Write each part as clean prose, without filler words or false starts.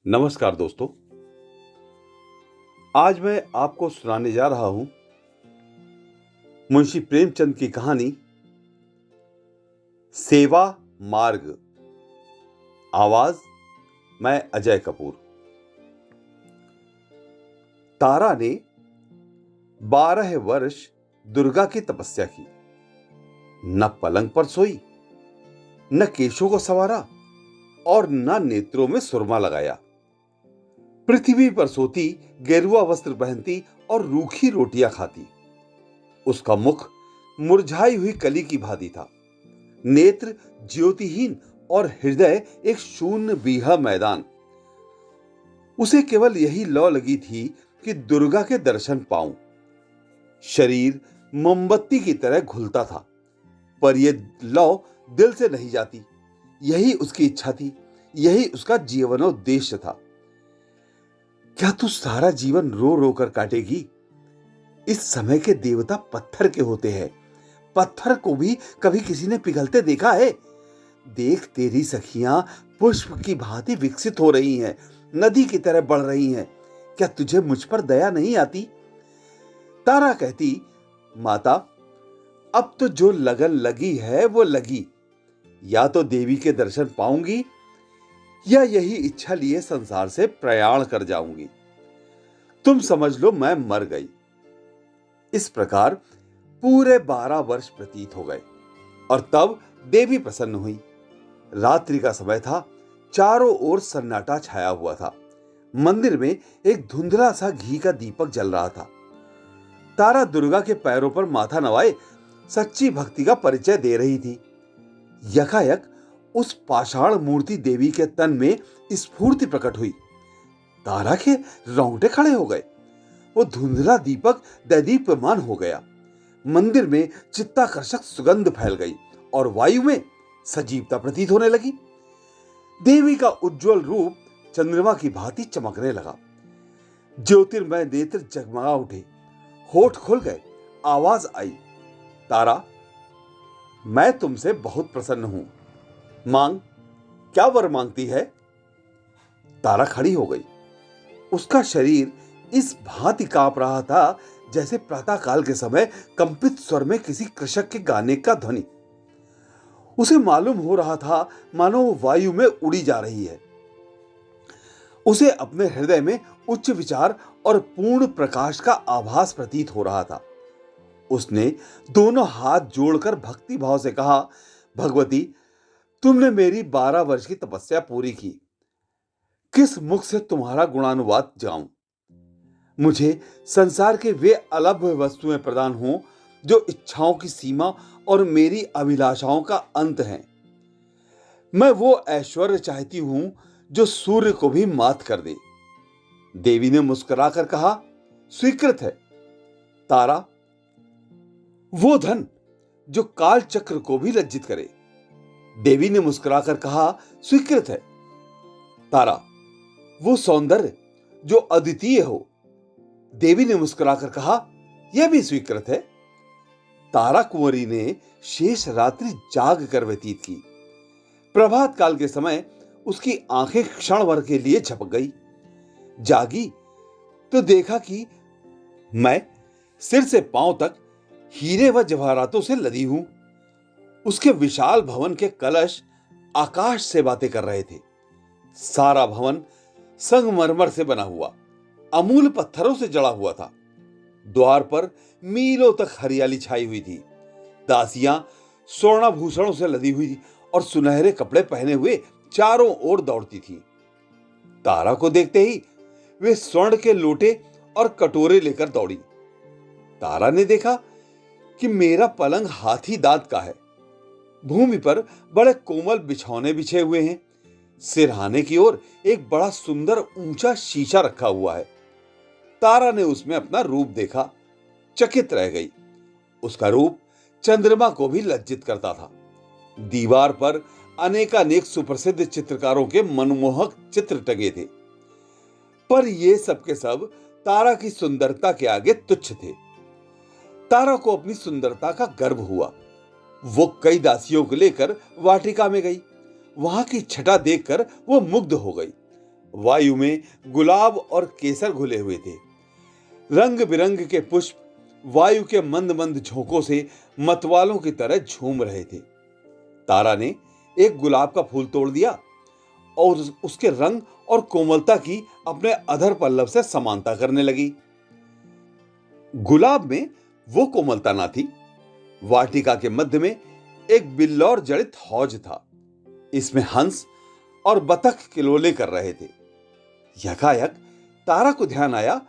नमस्कार दोस्तों। आज मैं आपको सुनाने जा रहा हूं मुंशी प्रेमचंद की कहानी सेवा मार्ग। आवाज मैं अजय कपूर। तारा ने 12 वर्ष दुर्गा की तपस्या की। न पलंग पर सोई, न केशों को संवारा और न नेत्रों में सुरमा लगाया। पृथ्वी पर सोती, गेरुआ वस्त्र पहनती और रूखी रोटियां खाती। उसका मुख मुरझाई हुई कली की भांति था, नेत्र ज्योतिहीन और हृदय एक शून्य बीघा मैदान। उसे केवल यही लौ लगी थी कि दुर्गा के दर्शन पाऊं। शरीर मोमबत्ती की तरह घुलता था, पर यह लौ दिल से नहीं जाती। यही उसकी इच्छा थी, यही उसका जीवनोद्देश्य था। क्या तू सारा जीवन रो रो कर काटेगी? इस समय के देवता पत्थर के होते हैं। पत्थर को भी कभी किसी ने पिघलते देखा है? देख, तेरी सखियां पुष्प की भांति विकसित हो रही हैं, नदी की तरह बढ़ रही हैं। क्या तुझे मुझ पर दया नहीं आती? तारा कहती, माता, अब तो जो लगन लगी है वो लगी। या तो देवी के दर्शन पाऊंगी या यही इच्छा लिए संसार से प्रयाण कर जाऊंगी। तुम समझ लो मैं मर गई। इस प्रकार पूरे 12 वर्ष प्रतीत हो गए और तब देवी प्रसन्न हुई। रात्रि का समय था, चारों ओर सन्नाटा छाया हुआ था। मंदिर में एक धुंधला सा घी का दीपक जल रहा था। तारा दुर्गा के पैरों पर माथा नवाए सच्ची भक्ति का परिचय दे रही थी। यकायक उस पाषाण मूर्ति देवी के तन में स्फूर्ति प्रकट हुई। तारा के रोंगटे खड़े हो गए। वो धुंधला दीपक दैदीप्यमान हो गया। मंदिर में चित्ताकर्षक सुगंध फैल गई और वायु में सजीवता प्रतीत होने लगी। देवी का उज्जवल रूप चंद्रमा की भांति चमकने लगा। ज्योतिर्मय नेत्र जगमगा उठे, होठ खुल गए, आवाज आई, तारा, मैं तुमसे बहुत प्रसन्न हूं। मांग, क्या वर मांगती है? तारा खड़ी हो गई। उसका शरीर इस भांति कांप रहा था जैसे प्रातःकाल के समय कंपित स्वर में किसी कृषक के गाने का ध्वनि। उसे मालूम हो रहा था मानो वो वायु में उड़ी जा रही है। उसे अपने हृदय में उच्च विचार और पूर्ण प्रकाश का आभास प्रतीत हो रहा था। उसने दोनों हाथ जोड़कर भक्ति भाव से कहा, भगवती, तुमने मेरी 12 वर्ष की तपस्या पूरी की। किस मुख से तुम्हारा गुणानुवाद गाऊं? मुझे संसार के वे अलभ्य वस्तुएं प्रदान हों जो इच्छाओं की सीमा और मेरी अभिलाषाओं का अंत हैं। मैं वो ऐश्वर्य चाहती हूं जो सूर्य को भी मात कर दे। देवी ने मुस्कुराकर कहा, स्वीकृत है। तारा, वो धन जो काल चक्र को भी लज्जित करे। देवी ने मुस्कुराकर कहा, स्वीकृत है। तारा, वो सौंदर्य जो अद्वितीय हो। देवी ने मुस्कुराकर कहा, यह भी स्वीकृत है। तारा कुंवरी ने शेष रात्रि जाग कर व्यतीत की। प्रभात काल के समय उसकी आंखें क्षण भर के लिए झपक गई। जागी तो देखा कि मैं सिर से पांव तक हीरे व जवाहरातों से लदी हूं। उसके विशाल भवन के कलश आकाश से बातें कर रहे थे। सारा भवन संगमरमर से बना हुआ, अमूल पत्थरों से जड़ा हुआ था। द्वार पर मीलों तक हरियाली छाई हुई थी। दासियां स्वर्णाभूषणों से लदी हुई और सुनहरे कपड़े पहने हुए चारों ओर दौड़ती थी। तारा को देखते ही वे स्वर्ण के लोटे और कटोरे लेकर दौड़ी। तारा ने देखा कि मेरा पलंग हाथी दांत का है। भूमि पर बड़े कोमल बिछौने बिछे हुए हैं। सिरहाने की ओर एक बड़ा सुंदर ऊंचा शीशा रखा हुआ है। तारा ने उसमें अपना रूप देखा, चकित रह गई। उसका रूप चंद्रमा को भी लज्जित करता था। दीवार पर अनेकानेक सुप्रसिद्ध चित्रकारों के मनमोहक चित्र टंगे थे, पर ये सब के सब तारा की सुंदरता के आगे तुच्छ थे। तारा को अपनी सुंदरता का गर्व हुआ। वो कई दासियों को लेकर वाटिका में गई। वहां की छटा देखकर वो मुग्ध हो गई। वायु में गुलाब और केसर घुले हुए थे। रंग बिरंग के पुष्प वायु के मंद मंद झोंकों से मतवालों की तरह झूम रहे थे। तारा ने एक गुलाब का फूल तोड़ दिया और उसके रंग और कोमलता की अपने अधर पल्लव से समानता करने लगी। गुलाब में वो कोमलता ना थी। वाटिका के मध्य में एक बिल्लौर जड़ित हौज था। इसमें हंस और बतख किलोले कर रहे थे। यकायक तारा को ध्यान आया,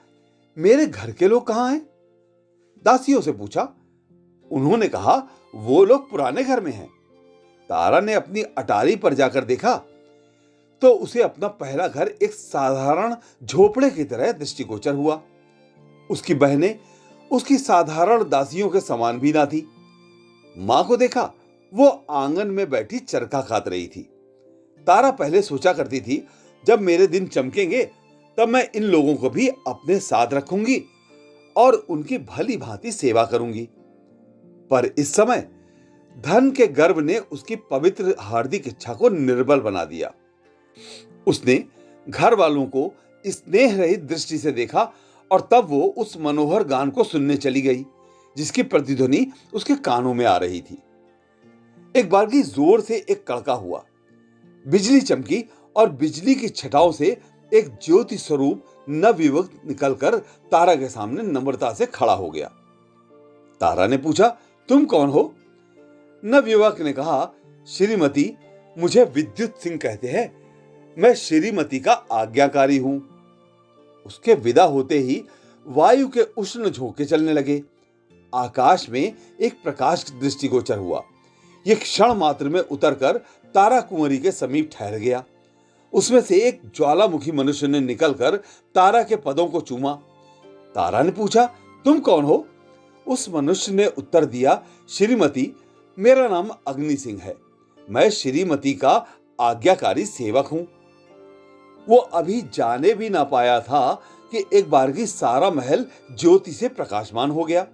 मेरे घर के लोग कहां हैं? दासियों से पूछा। उन्होंने कहा, वो लोग पुराने घर में हैं। तारा ने अपनी अटारी पर जाकर देखा तो उसे अपना पहला घर एक साधारण झोपड़े की तरह दृष्टिगोचर हुआ। उसकी बहनें उसकी साधारण दासियों के समान भी ना थी। मां को देखा, वो आंगन में बैठी चरखा काट रही थी। तारा पहले सोचा करती थी, जब मेरे दिन चमकेंगे तब मैं इन लोगों को भी अपने साथ रखूंगी और उनकी भली भांति सेवा करूंगी। पर इस समय धन के गर्व ने उसकी पवित्र हार्दिक इच्छा को निर्बल बना दिया। उसने घर वालों को स्नेह रहित दृष्टि से देखा और तब वो उस मनोहर गान को सुनने चली गई जिसकी प्रतिध्वनि उसके कानों में आ रही थी। एक बार की जोर से एक कड़का हुआ, बिजली चमकी और बिजली की छटाओं से एक ज्योति स्वरूप नवयुवक निकलकर तारा के सामने नम्रता से खड़ा हो गया। तारा ने पूछा, तुम कौन हो? नवयुवक ने कहा, श्रीमती, मुझे विद्युत सिंह कहते हैं। मैं श्रीमती का आज्ञाकारी हूं। उसके विदा होते ही वायु के उष्ण झोंके चलने लगे। आकाश में एक प्रकाश दृष्टिगोचर हुआ। यह क्षण मात्र में उतरकर तारा कुंवरी के समीप ठहर गया। उसमें से एक ज्वालामुखी मनुष्य ने निकलकर तारा के पदों को चूमा। तारा ने पूछा, तुम कौन हो? उस मनुष्य ने उत्तर दिया, श्रीमती, मेरा नाम अग्नि सिंह है। मैं श्रीमती का आज्ञाकारी सेवक हूं। वो अभी जाने भी ना पाया था कि एक बारगी सारा महल ज्योति से प्रकाशमान हो गया।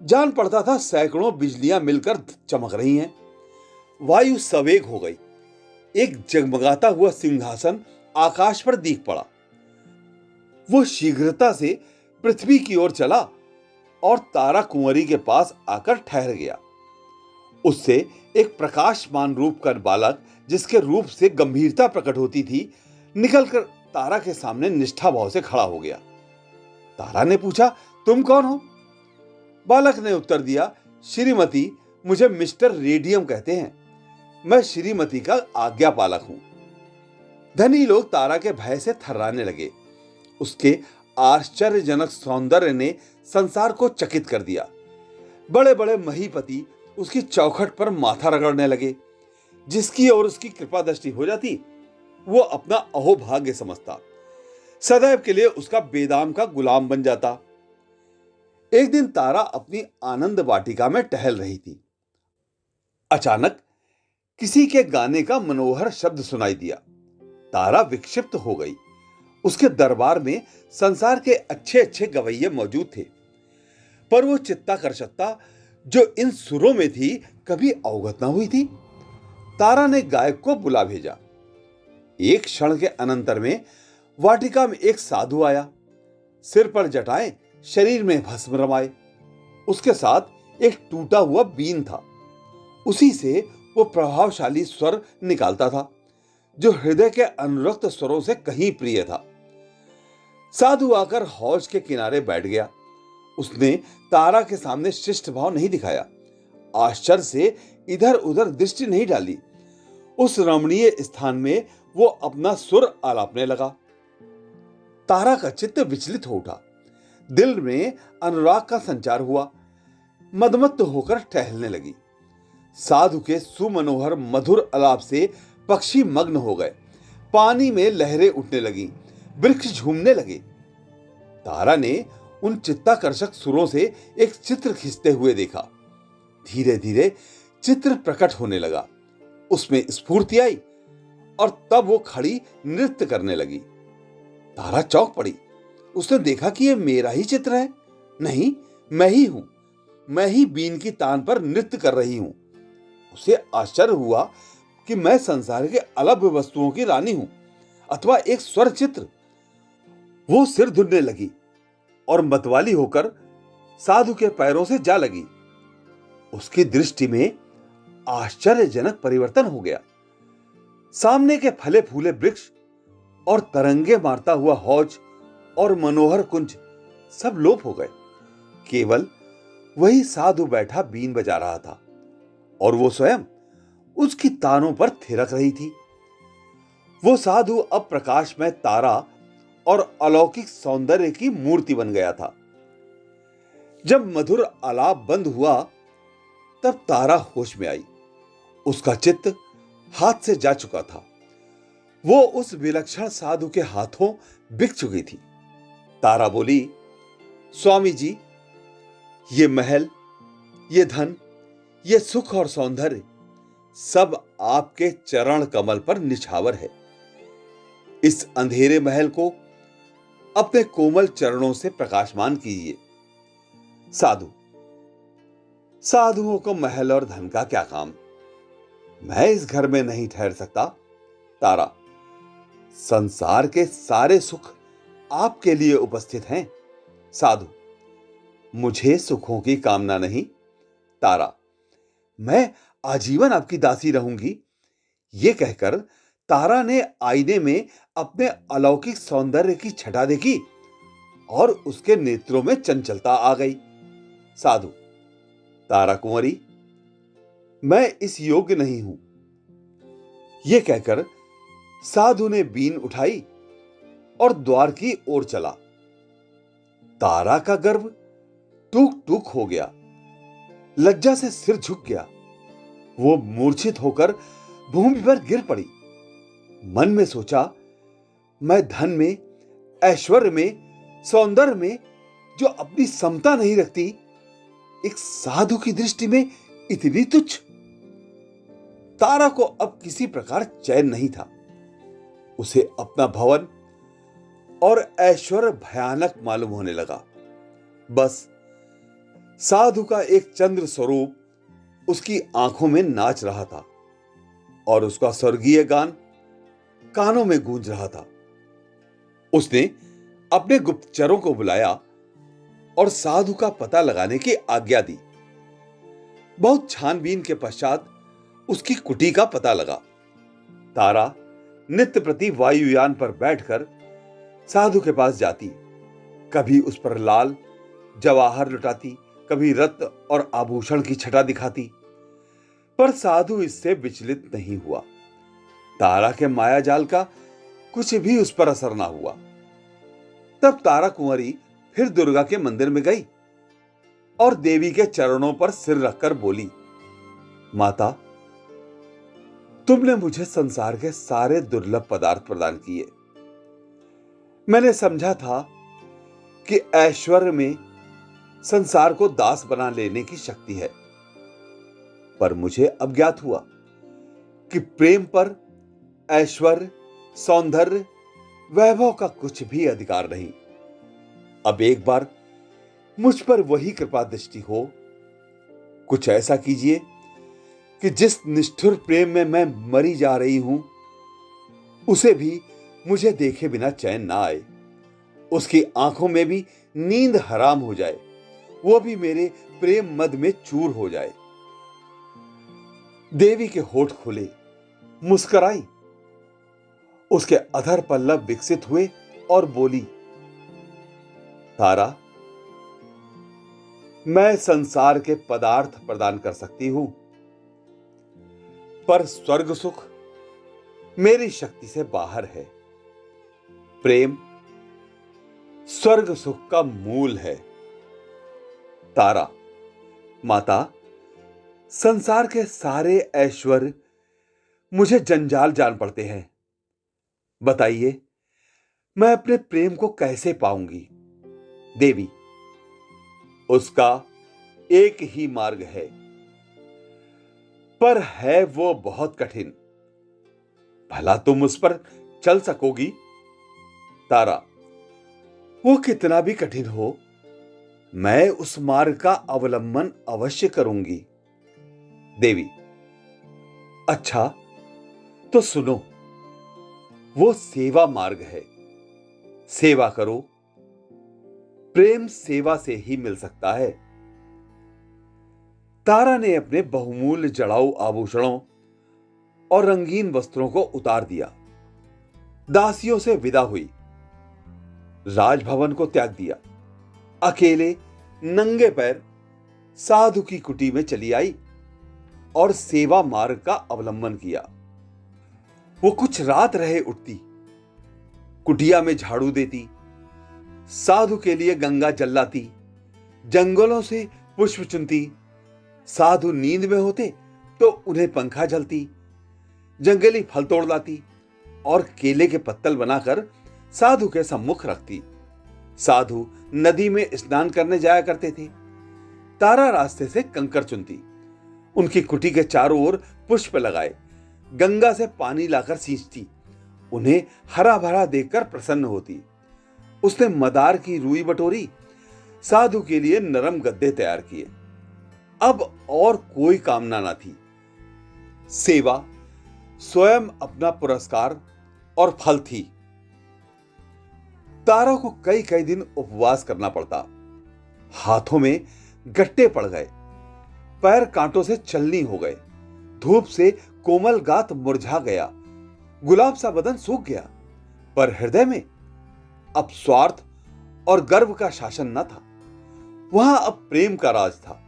जान पड़ता था सैकड़ों बिजलियां मिलकर चमक रही हैं। वायु सवेग हो गई। एक जगमगाता हुआ सिंहासन आकाश पर दीख पड़ा। वो शीघ्रता से पृथ्वी की ओर चला और तारा कुंवरी के पास आकर ठहर गया। उससे एक प्रकाशमान रूप का बालक, जिसके रूप से गंभीरता प्रकट होती थी, निकलकर तारा के सामने निष्ठा भाव से खड़ा हो गया। तारा ने पूछा, तुम कौन हो? बालक ने उत्तर दिया, श्रीमती, मुझे मिस्टर रेडियम कहते हैं। मैं श्रीमती का आज्ञा पालक हूं। धनी लोग तारा के भय से थर्राने लगे। उसके आश्चर्यजनक सौंदर्य ने संसार को चकित कर दिया। बड़े बड़े महीपति उसकी चौखट पर माथा रगड़ने लगे। जिसकी ओर उसकी कृपा दृष्टि हो जाती, वो अपना अहोभाग्य समझता, सदैव के लिए उसका बेदाम का गुलाम बन जाता। एक दिन तारा अपनी आनंद वाटिका में टहल रही थी। अचानक किसी के गाने का मनोहर शब्द सुनाई दिया। तारा विक्षिप्त हो गई। उसके दरबार में संसार के अच्छे अच्छे गवैये मौजूद थे, पर वो चित्ताकर्षकता जो इन सुरों में थी कभी अवगत न हुई थी। तारा ने गायक को बुला भेजा। एक क्षण के अनंतर में वाटिका में एक साधु आया। सिर पर जटाएं, शरीर में भस्म रमाए। उसके साथ एक टूटा हुआ बीन था। उसी से वो प्रभावशाली स्वर निकालता था जो हृदय के अनुरक्त स्वरों से कहीं प्रिय था। साधु आकर हौज के किनारे बैठ गया। उसने तारा के सामने शिष्ट भाव नहीं दिखाया, आश्चर्य से इधर उधर दृष्टि नहीं डाली। उस रमणीय स्थान में वो अपना सुर आलापने लगा। तारा का चित्त विचलित हो उठा। दिल में अनुराग का संचार हुआ। मदमत्त होकर टहलने लगी। साधु के सुमनोहर मधुर आलाप से पक्षी मग्न हो गए। पानी में लहरें उठने लगी, वृक्ष झूमने लगे। तारा ने उन चित्ताकर्षक सुरों से एक चित्र खींचते हुए देखा। धीरे धीरे चित्र प्रकट होने लगा। उसमें स्फूर्ति आई और तब वो खड़ी नृत्य करने लगी। तारा चौंक पड़ी। उसने देखा कि यह मेरा ही चित्र है। नहीं, मैं ही हूं। मैं ही बीन की तान पर नृत्य कर रही हूं। उसे आश्चर्य हुआ कि मैं संसार के अलभ्य वस्तुओं की रानी हूं। अथवा एक स्वर चित्र। वो सिर धुनने लगी और मतवाली होकर साधु के पैरों से जा लगी। उसकी दृष्टि में आश्चर्यजनक परिवर्तन हो गया। सामने के फले फूले वृक्ष और तरंगे मारता हुआ हौज और मनोहर कुंज सब लोप हो गए। केवल वही साधु बैठा बीन बजा रहा था और वो स्वयं उसकी तानों पर थिरक रही थी। वो साधु अब प्रकाशमय तारा और अलौकिक सौंदर्य की मूर्ति बन गया था। जब मधुर आलाप बंद हुआ तब तारा होश में आई। उसका चित्त हाथ से जा चुका था। वो उस विलक्षण साधु के हाथों बिक चुकी थी। तारा बोली, स्वामी जी, ये महल, ये धन, ये सुख और सौंदर्य सब आपके चरण कमल पर निछावर है। इस अंधेरे महल को अपने कोमल चरणों से प्रकाशमान कीजिए। साधुओं को महल और धन का क्या काम? मैं इस घर में नहीं ठहर सकता। तारा, संसार के सारे सुख आपके लिए उपस्थित हैं। साधु, मुझे सुखों की कामना नहीं। तारा, मैं आजीवन आपकी दासी रहूंगी। यह कहकर तारा ने आईने में अपने अलौकिक सौंदर्य की छटा देखी और उसके नेत्रों में चंचलता आ गई। साधु, तारा कुंवरी, मैं इस योग्य नहीं हूं। यह कहकर साधु ने बीन उठाई और द्वार की ओर चला। तारा का गर्व टूक टूक हो गया। लज्जा से सिर झुक गया। वो मूर्छित होकर भूमि पर गिर पड़ी। मन में सोचा, मैं धन में, ऐश्वर्य में, सौंदर्य में जो अपनी समता नहीं रखती, एक साधु की दृष्टि में इतनी तुच्छ। तारा को अब किसी प्रकार चैन नहीं था। उसे अपना भवन और ऐश्वर्य भयानक मालूम होने लगा। बस साधु का एक चंद्र स्वरूप उसकी आंखों में नाच रहा था और उसका स्वर्गीय गान कानों में गूंज रहा था। उसने अपने गुप्तचरों को बुलाया और साधु का पता लगाने की आज्ञा दी। बहुत छानबीन के पश्चात उसकी कुटी का पता लगा। तारा नित्य प्रति वायुयान पर बैठकर साधु के पास जाती, कभी उस पर लाल जवाहर लुटाती, कभी रत्न और आभूषण की छटा दिखाती, पर साधु इससे विचलित नहीं हुआ। तारा के मायाजाल का कुछ भी उस पर असर ना हुआ। तब तारा कुंवरी फिर दुर्गा के मंदिर में गई और देवी के चरणों पर सिर रखकर बोली, माता, तुमने मुझे संसार के सारे दुर्लभ पदार्थ प्रदान किए। मैंने समझा था कि ऐश्वर्य में संसार को दास बना लेने की शक्ति है, पर मुझे अब ज्ञात हुआ कि प्रेम पर ऐश्वर्य, सौंदर्य, वैभव का कुछ भी अधिकार नहीं। अब एक बार मुझ पर वही कृपा दृष्टि हो। कुछ ऐसा कीजिए कि जिस निष्ठुर प्रेम में मैं मरी जा रही हूं, उसे भी मुझे देखे बिना चैन ना आए। उसकी आंखों में भी नींद हराम हो जाए, वो भी मेरे प्रेम मद में चूर हो जाए। देवी के होठ खुले, मुस्कुराई, उसके अधर पल्लव विकसित हुए और बोली, तारा, मैं संसार के पदार्थ प्रदान कर सकती हूं, पर स्वर्ग सुख मेरी शक्ति से बाहर है। प्रेम स्वर्ग सुख का मूल है। तारा, माता, संसार के सारे ऐश्वर्य मुझे जंजाल जान पड़ते हैं। बताइए, मैं अपने प्रेम को कैसे पाऊंगी? देवी, उसका एक ही मार्ग है, पर है वो बहुत कठिन। भला तुम उस पर चल सकोगी? तारा, वो कितना भी कठिन हो, मैं उस मार्ग का अवलंबन अवश्य करूंगी। देवी, अच्छा तो सुनो, वो सेवा मार्ग है। सेवा करो। प्रेम सेवा से ही मिल सकता है। तारा ने अपने बहुमूल्य जड़ाऊ आभूषणों और रंगीन वस्त्रों को उतार दिया, दासियों से विदा हुई, राजभवन को त्याग दिया, अकेले नंगे पैर साधु की कुटी में चली आई और सेवा मार्ग का अवलंबन किया। वो कुछ रात रहे उठती, कुटिया में झाड़ू देती, साधु के लिए गंगा जल लाती, जंगलों से पुष्प चुनती। साधु नींद में होते तो उन्हें पंखा झलती, जंगली फल तोड़ लाती और केले के पत्तल बनाकर साधु के सम्मुख रखती। साधु नदी में स्नान करने जाया करते थे। तारा रास्ते से कंकर चुनती, उनकी कुटी के चारों ओर पुष्प लगाए, गंगा से पानी लाकर सींचती, उन्हें हरा भरा देखकर प्रसन्न होती। उसने मदार की रुई बटोरी, साधु के लिए नरम गद्दे तैयार किए। अब और कोई कामना ना थी। सेवा स्वयं अपना पुरस्कार और फल थी। तारा को कई कई दिन उपवास करना पड़ता। हाथों में गट्टे पड़ गए, पैर कांटों से चलनी हो गए, धूप से कोमल गात मुरझा गया, गुलाब सा बदन सूख गया। पर हृदय में अब स्वार्थ और गर्व का शासन न था। वहां अब प्रेम का राज था।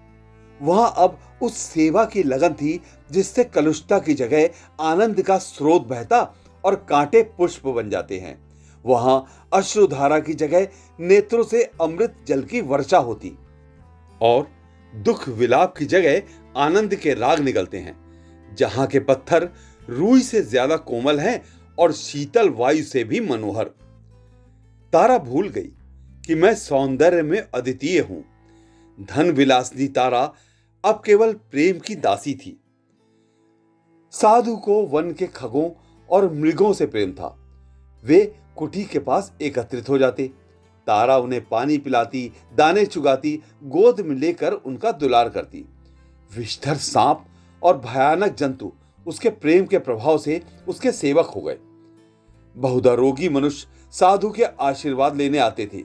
वहां अब उस सेवा की लगन थी जिससे कलुषता की जगह आनंद का स्रोत बहता और कांटे पुष्प बन जाते हैं। वहां अश्रुधारा की जगह नेत्रों से अमृत जल की वर्षा होती और दुख विलाप की जगह आनंद के राग निकलते हैं। जहां के पत्थर रूई से ज्यादा कोमल हैं और शीतल वायु से भी मनोहर। तारा भूल गई कि मैं सौंदर्य में अद्वितीय हूं। धन विलासिनी तारा अब केवल प्रेम की दासी थी। साधु को वन के खगों और मृगों से प्रेम था। वे कुटी के पास एकत्रित हो जाते। तारा उन्हें पानी पिलाती, दाने चुगाती, गोद में लेकर उनका दुलार करती। विषधर सांप और भयानक जंतु उसके प्रेम के प्रभाव से उसके सेवक हो गए। बहुधा रोगी मनुष्य साधु के आशीर्वाद लेने आते थे।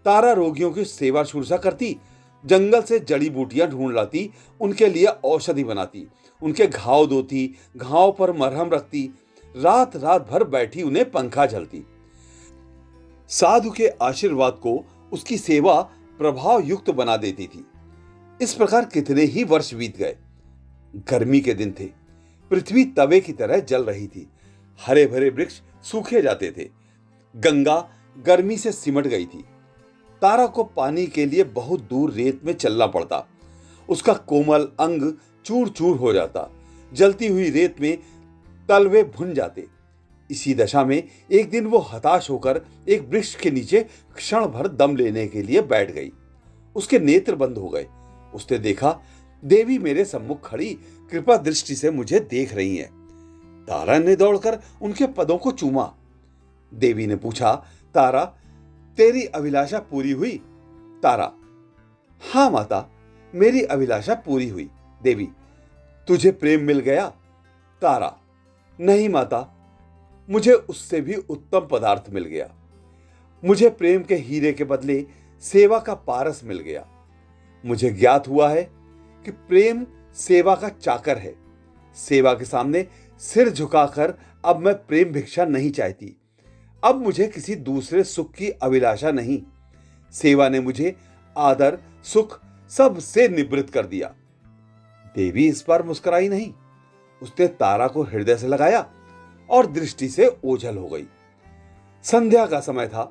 तारा रोगियों की सेवा शुश्रूषा करती, जंगल से जड़ी बूटियां ढूंढ लाती, उनके लिए औषधि बनाती, उनके घाव धोती, घाव पर मरहम रखती, रात रात भर बैठी उन्हें पंखा झलती। साधु के आशीर्वाद को उसकी सेवा प्रभाव युक्त बना देती थी। इस प्रकार कितने ही वर्ष बीत गए। गर्मी के दिन थे, पृथ्वी तवे की तरह जल रही थी, हरे भरे वृक्ष सूखे जाते थे, गंगा गर्मी से सिमट गई थी। तारा को पानी के लिए बहुत दूर रेत में चलना पड़ता। उसका कोमल अंग चूर चूर हो जाता, जलती हुई रेत में तलवे भुन जाते। इसी दशा में एक दिन वो हताश होकर एक वृक्ष के नीचे क्षण भर दम लेने के लिए बैठ गई। उसके नेत्र बंद हो गए। उसने देखा, देवी मेरे सम्मुख खड़ी कृपा दृष्टि से मुझे देख रही हैं। तारा ने दौड़कर उनके पदों को चूमा। देवी ने पूछा, तारा, तेरी अभिलाषा पूरी हुई? तारा, हां माता, मेरी अभिलाषा पूरी हुई। देवी, तुझे प्रेम मिल गया? तारा, नहीं माता, मुझे उससे भी उत्तम पदार्थ मिल गया। मुझे प्रेम के हीरे के बदले सेवा का पारस मिल गया। मुझे ज्ञात हुआ है कि प्रेम सेवा का चाकर है। सेवा के सामने सिर झुकाकर अब मैं प्रेम भिक्षा नहीं चाहती। अब मुझे किसी दूसरे सुख की अभिलाषा नहीं। सेवा ने मुझे आदर, सुख सब से निवृत्त कर दिया। देवी इस बार मुस्कुराई नहीं। उसने तारा को हृदय से लगाया और दृष्टि से ओझल हो गई। संध्या का समय था।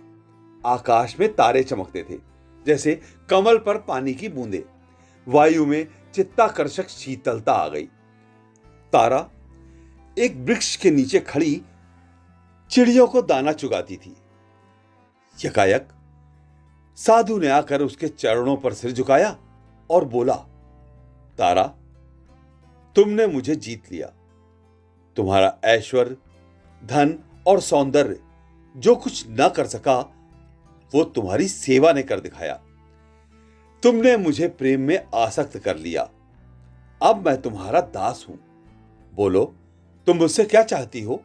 आकाश में तारे चमकते थे, जैसे कमल पर पानी की बूंदें। वायु में चित्ताकर्षक शीतलता आ गई। तारा एक वृक्ष के नीचे खड़ी चिड़ियों को दाना चुगाती थी। यकायक साधु ने आकर उसके चरणों पर सिर झुकाया और बोला, तारा, तुमने मुझे जीत लिया। तुम्हारा ऐश्वर्य, धन और सौंदर्य जो कुछ न कर सका, वो तुम्हारी सेवा ने कर दिखाया। तुमने मुझे प्रेम में आसक्त कर लिया। अब मैं तुम्हारा दास हूं। बोलो, तुम मुझसे क्या चाहती हो?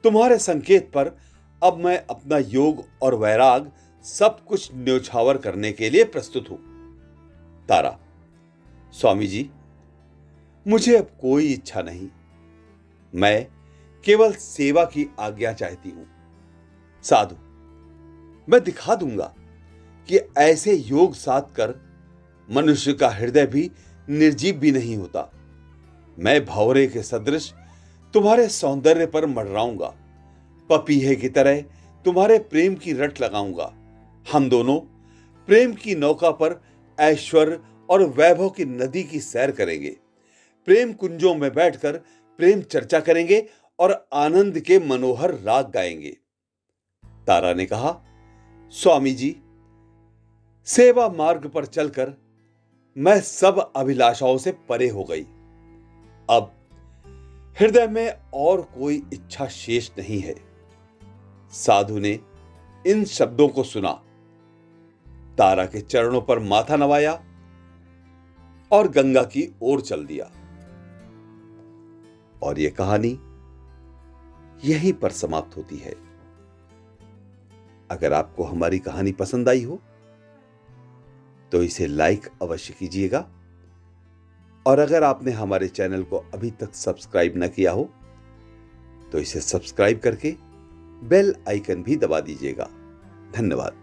तुम्हारे संकेत पर अब मैं अपना योग और वैराग सब कुछ न्योछावर करने के लिए प्रस्तुत हूं। तारा: स्वामी जी, मुझे अब कोई इच्छा नहीं। मैं केवल सेवा की आज्ञा चाहती हूं। साधु: मैं दिखा दूंगा कि ऐसे योग साध कर मनुष्य का हृदय भी निर्जीव भी नहीं होता। मैं भंवरे के सदृश तुम्हारे सौंदर्य पर मंडराऊंगा, पपीहे की तरह तुम्हारे प्रेम की रट लगाऊंगा। हम दोनों प्रेम की नौका पर ऐश्वर्य और वैभव की नदी की सैर करेंगे, प्रेम कुंजों में बैठकर प्रेम चर्चा करेंगे और आनंद के मनोहर राग गाएंगे। तारा ने कहा, स्वामी जी, सेवा मार्ग पर चलकर मैं सब अभिलाषाओं से परे हो गई। अब हृदय में और कोई इच्छा शेष नहीं है। साधु ने इन शब्दों को सुना, तारा के चरणों पर माथा नवाया और गंगा की ओर चल दिया। और यह कहानी यहीं पर समाप्त होती है। अगर आपको हमारी कहानी पसंद आई हो तो इसे लाइक अवश्य कीजिएगा, और अगर आपने हमारे चैनल को अभी तक सब्सक्राइब न किया हो तो इसे सब्सक्राइब करके बेल आइकन भी दबा दीजिएगा। धन्यवाद।